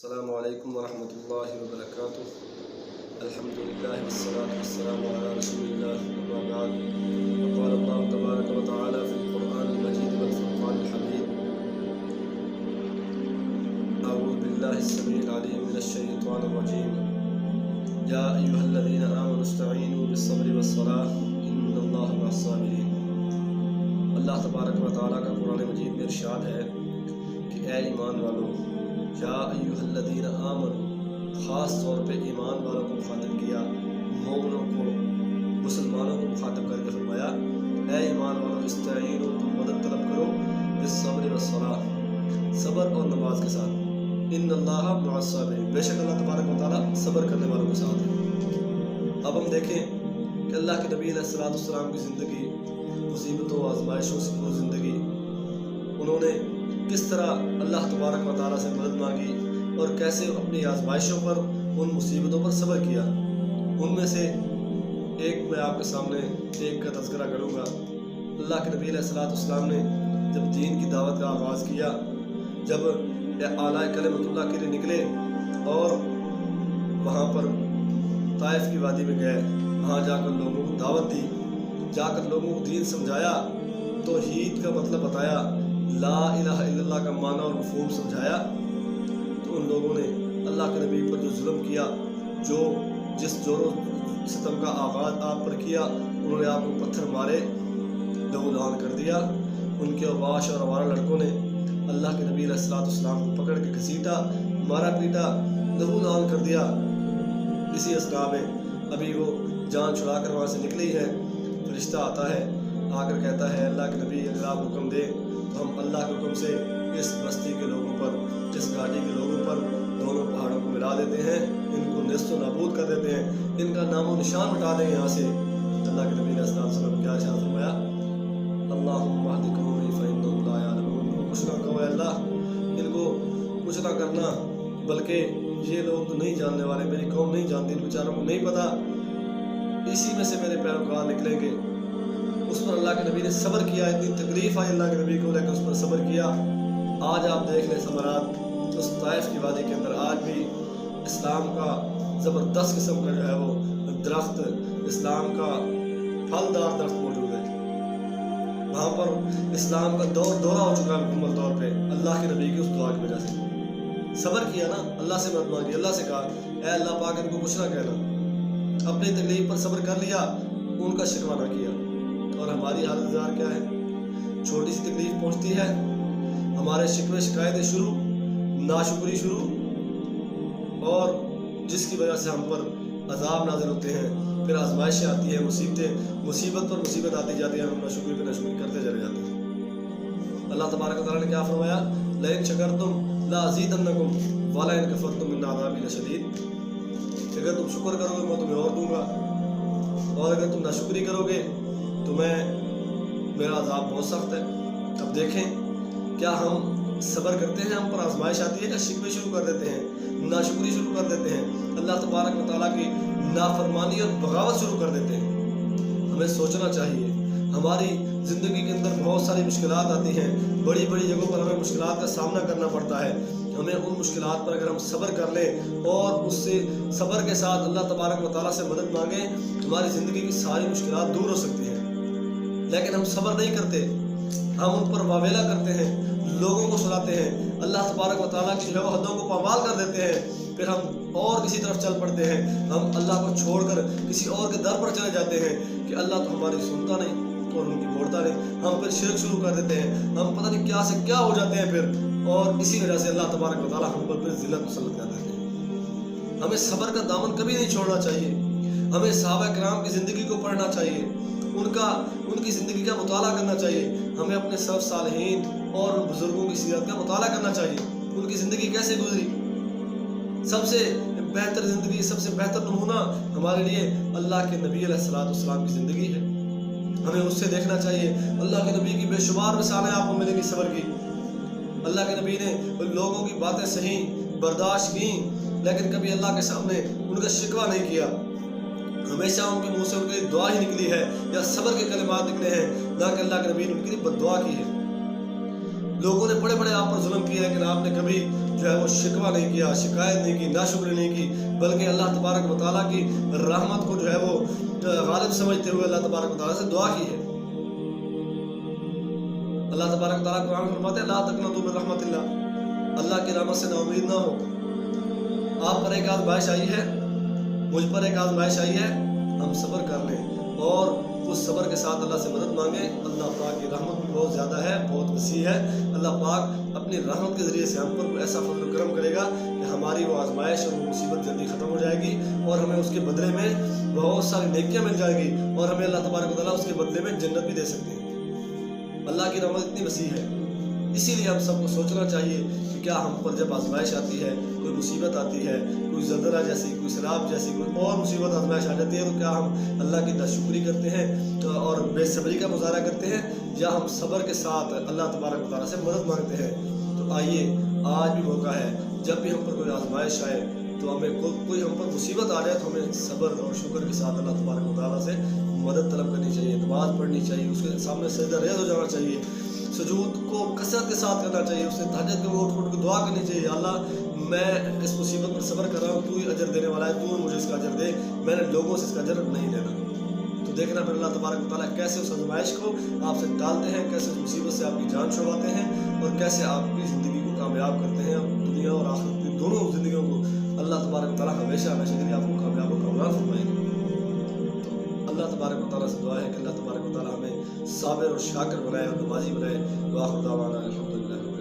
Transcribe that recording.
السلام علیکم ورحمۃ اللہ وبرکاتہ۔ الحمدللہ والصلاة والسلام علی رسول اللہ، اما بعد، قال اللہ تبارک و تعالی فی القرآن المجید والفرقان الحمید، اعوذ باللہ السمیع العلیم من الشیطان الرجیم، یا ایھا الذین آمنوا استعینوا بالصبر والصلاۃ ان اللہ مع الصابرین۔ اللہ تبارک و تعالیٰ کا قرآن مجید میں ارشاد ہے کہ اے ایمان والو، یا ایھا الذین آمنوا، خاص طور پہ ایمان والوں کو مخاطب کیا، مومنوں کو، مسلمانوں کو مخاطب کر کے فرمایا اے ایمان والوں، استعینوا، تم مدد طلب کرو، بالصبر والصلاۃ، صبر اور نماز کے ساتھ، ان اللہ مع الصابرین، بے شک اللہ تبارک و تعالیٰ صبر کرنے والوں کے ساتھ ہے۔ اب ہم دیکھیں کہ اللہ کے نبی علیہ السلام کی زندگی مصیبتوں و آزمائشوں سے پوری زندگی انہوں نے کس طرح اللہ تبارک و تعالیٰ سے مدد مانگی اور کیسے اپنی آزمائشوں پر، ان مصیبتوں پر صبر کیا۔ ان میں سے ایک میں آپ کے سامنے ایک کا تذکرہ کروں گا۔ اللہ کے نبی علیہ السلام نے جب دین کی دعوت کا آغاز کیا، جب اعلیٰ کلمۃ اللہ کے لیے نکلے اور وہاں پر طائف کی وادی میں گئے، وہاں جا کر لوگوں کو دعوت دی، جا کر لوگوں کو دین سمجھایا، توحید کا مطلب بتایا، لا الہ الا اللہ کا معنی اور مفہوم سمجھایا، تو ان لوگوں نے اللہ کے نبی پر جو ظلم کیا، جس جور و ستم کا آغاز آپ پر کیا، انہوں نے آپ کو پتھر مارے، لہو لہان کر دیا۔ ان کے اوباش اور آوارہ لڑکوں نے اللہ کے نبی علیہ السلام کو پکڑ کے گھسیٹا، مارا پیٹا، لہو لہان کر دیا۔ اسی اثناء میں ابھی وہ جان چھڑا کر وہاں سے نکلی ہے، فرشتہ آتا ہے، آ کر کہتا ہے اللہ کے نبی اگر آپ حکم دیں تو ہم اللہ کے حکم سے اس بستی کے لوگوں پر، اس گاڑی کے لوگوں پر دونوں پہاڑوں کو ملا دیتے ہیں، ان کو نیست و نابود کر دیتے ہیں، ان کا نام و نشان مٹا دیں یہاں سے۔ اللہ کے نبی علیہ السلام کیا ارشاد فرمایا، اللہم اہد قومی فانہم لا یعلمون، ان کو کچھ نہ کہو اے اللہ، ان کو کچھ نہ کرنا، بلکہ یہ لوگ تو نہیں جاننے والے، میری قوم نہیں جانتی، ان بیچاروں کو نہیں پتا، اسی میں سے میرے پیروکار نکلیں گے۔ اس پر اللہ کے نبی نے صبر کیا، اتنی تکلیف آئی اللہ کے نبی کو، لیکن اس پر صبر کیا۔ آج آپ دیکھ لیں ثمرات اس طائف کی وادی کے اندر، آج بھی اسلام کا زبردست قسم کا جو ہے وہ درخت، اسلام کا پھلدار درخت موجود ہے۔ وہاں پر اسلام کا دورہ ہو چکا ہے مکمل طور پہ، اللہ کے نبی کی اس دعا کی وجہ سے۔ صبر کیا نا، اللہ سے مدد مانگی، اللہ سے کہا اے اللہ پاک ان کو کچھ نہ کہنا، اپنی تکلیف پر صبر کر لیا، ان کا شکوہ نہ کیا۔ اور ہماری حالت زار کیا ہے؟ چھوٹی سی تکلیف پہنچتی ہے، ہمارے شکوے شکایتیں شروع، ناشکری شروع، اور جس کی وجہ سے ہم پر عذاب نازل ہوتے ہیں، پھر آزمائشیں آتی ہیں، مصیبت پر مصیبت آتی جاتی ہے، ہم ناشکری پہ ناشکری کرتے چلے جاتے ہیں۔ اللہ تبارک و تعالیٰ نے کیا فرمایا، لئن شکرتم لازیدنکم ولئن کفرتم ان عذابی لشدید، اگر تم شکر کرو گے میں تمہیں اور دوں گا، اور اگر تم ناشکری کرو گے تو میرا عذاب بہت سخت ہے۔ اب دیکھیں کیا ہم صبر کرتے ہیں، ہم پر آزمائش آتی ہے کہ شکوے شروع کر دیتے ہیں، ناشکری شروع کر دیتے ہیں، اللہ تبارک و تعالیٰ کی نافرمانی اور بغاوت شروع کر دیتے ہیں۔ ہمیں سوچنا چاہیے، ہماری زندگی کے اندر بہت ساری مشکلات آتی ہیں، بڑی بڑی جگہوں پر ہمیں مشکلات کا سامنا کرنا پڑتا ہے، ہمیں ان مشکلات پر اگر ہم صبر کر لیں اور اس سے صبر کے ساتھ اللہ تبارک و تعالیٰ سے مدد مانگیں، ہماری زندگی کی ساری مشکلات دور ہو سکتی ہیں۔ لیکن ہم صبر نہیں کرتے، ہم ان پر واویلا کرتے ہیں، لوگوں کو سناتے ہیں، اللہ تبارک و تعالیٰ کی جو ہے وہ حدوں کو پامال کر دیتے ہیں، پھر ہم اور کسی طرف چل پڑتے ہیں، ہم اللہ کو چھوڑ کر کسی اور کے در پر چلے جاتے ہیں کہ اللہ تو ہماری سنتا نہیں اور ان کی موڑتا نہیں، ہم پھر شرک شروع کر دیتے ہیں، ہم پتہ نہیں کیا سے کیا ہو جاتے ہیں پھر، اور اسی وجہ سے اللہ تبارک و تعالیٰ ہم پر پھر ذلت مسلط کر دیتے ہیں۔ ہمیں صبر کا دامن کبھی نہیں چھوڑنا چاہیے، ہمیں صحابہ کرام کی زندگی کو پڑھنا چاہیے، ان کی زندگی کا مطالعہ کرنا چاہیے، ہمیں اپنے سلف صالحین اور بزرگوں کی سیرت کا مطالعہ کرنا چاہیے، ان کی زندگی کیسے گزری۔ سب سے بہتر زندگی، سب سے بہتر نمونہ ہمارے لیے اللہ کے نبی علیہ السلام کی زندگی ہے، ہمیں اس سے دیکھنا چاہیے۔ اللہ کے نبی کی بے شمار مثالیں آپ کو ملیں گی صبر کی۔ اللہ کے نبی نے لوگوں کی باتیں سہی، برداشت کی، لیکن کبھی اللہ کے سامنے ان کا شکوہ نہیں کیا، ہمیشہ ان کے منہ سے ان کے لیے دعا ہی نکلی ہے یا صبر کے کلمات نکلے ہیں، نہ کہ اللہ کے نبی نے ان کے لیے بد دعا کی ہے۔ لوگوں نے بڑے بڑے آپ پر ظلم کیا لیکن آپ نے کبھی جو ہے وہ شکوہ نہیں کیا، شکایت نہیں کی، ناشکری نہیں کی، بلکہ اللہ تبارک و تعالیٰ کی رحمت کو جو ہے وہ غالب سمجھتے ہوئے اللہ تبارک و تعالیٰ سے دعا کی ہے۔ اللہ تبارک و تعالیٰ قرآن میں فرماتے ہیں لا تقنطوا من رحمت اللہ، اللہ کی رحمت سے نا امید نہ ہو۔ آپ پر ایک آزمائش آئی ہے، مجھ پر ایک آزمائش آئی ہے، ہم صبر کر لیں اور اس صبر کے ساتھ اللہ سے مدد مانگیں۔ اللہ پاک کی رحمت بھی بہت زیادہ ہے، بہت وسیع ہے۔ اللہ پاک اپنی رحمت کے ذریعے سے ہم پر ایسا فضل و کرم کرے گا کہ ہماری وہ آزمائش اور وہ مصیبت جلدی ختم ہو جائے گی اور ہمیں اس کے بدلے میں بہت ساری نیکیاں مل جائے گی اور ہمیں اللہ تبارک و تعالیٰ اس کے بدلے میں جنت بھی دے سکتے ہیں۔ اللہ کی رحمت اتنی وسیع ہے، اسی لیے ہم سب کو سوچنا چاہیے کہ کیا ہم پر جب آزمائش آتی ہے، کوئی مصیبت آتی ہے، کوئی زلزلہ جیسی، کوئی سیلاب جیسی، کوئی اور مصیبت آزمائش آ جاتی ہے، تو کیا ہم اللہ کی ناشکری کرتے ہیں اور بے صبری کا مظاہرہ کرتے ہیں یا ہم صبر کے ساتھ اللہ تبارک و تعالیٰ سے مدد مانگتے ہیں؟ تو آئیے آج بھی موقع ہے، جب بھی ہم پر کوئی آزمائش آئے تو ہمیں کوئی ہم پر مصیبت آ جائے تو ہمیں صبر اور شکر کے ساتھ اللہ تبارک و تعالیٰ سے مدد طلب کرنی چاہیے، نماز پڑھنی چاہیے، اس کے سامنے سجدہ ریز ہو جانا چاہیے، سجود کو کثرت کے ساتھ کرنا چاہیے، اس سے تہجد کو اٹھ کے دعا کرنی چاہیے، اللہ میں اس مصیبت پر صبر کر رہا ہوں، تو ہی اجر دینے والا ہے، تو مجھے اس کا اجر دے، میں نے لوگوں سے اس کا اجر نہیں لینا۔ تو دیکھنا پھر اللہ تبارک و تعالیٰ کیسے اس آزمائش کو آپ سے ٹالتے ہیں، کیسے اس مصیبت سے آپ کی جان چھڑواتے ہیں اور کیسے آپ کی زندگی کو کامیاب کرتے ہیں، دنیا اور آخرت کی دونوں زندگیوں کو اللہ تبارک و تعالیٰ ہمیشہ ہمیشہ کے لیے آپ کو کامیاب و کامران فرمائیں گے۔ اللہ تبارک و تعالیٰ سے دعا ہے کہ اللہ تبارک و تعالیٰ ہمیں صابر اور شاکر بنائے اور نمازی بنائے۔ وآخر دعوانا الحمدللہ۔